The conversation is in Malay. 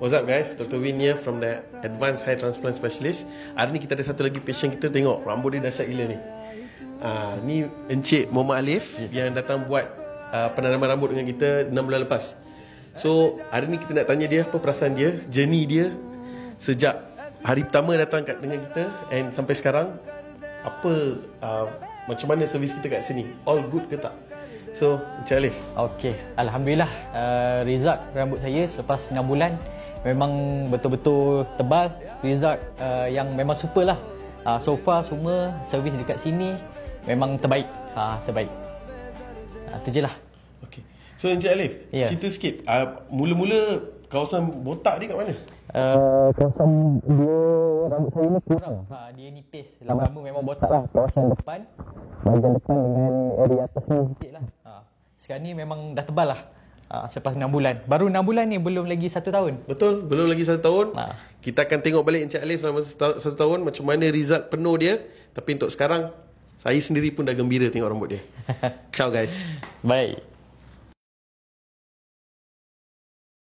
What's up guys, Dr. Win here from the Advanced Hair Transplant Specialist. Hari ni kita ada satu lagi patient kita, tengok rambut dia dahsyat gila ni. Ni Encik Muhammad Alif yang datang buat penanaman rambut dengan kita 6 bulan lepas. So hari ni kita nak tanya dia apa perasaan dia, journey dia sejak hari pertama datang dengan kita and sampai sekarang. Apa macam mana servis kita kat sini, all good ke tak? So Encik Alif. Okey, alhamdulillah, result rambut saya selepas 6 bulan memang betul-betul tebal. Result yang memang super lah. So far semua servis dekat sini memang terbaik. Terbaik. Itu je lah. Okay. So Encik Alif, cerita sikit, mula-mula kawasan botak dia kat mana? Kawasan dia, rambut saya ni kurang. Dia nipis. Lama-lama memang botak lah. Kawasan depan, bahagian depan dengan area atas ni sikit lah. Sekarang ni memang dah tebal lah. Selepas 6 bulan. Baru 6 bulan ni, belum lagi 1 tahun. Betul, belum lagi 1 tahun. Kita akan tengok balik Encik Alif selama 1 tahun macam mana result penuh dia. Tapi untuk sekarang, saya sendiri pun dah gembira tengok rambut dia. Ciao guys. Baik.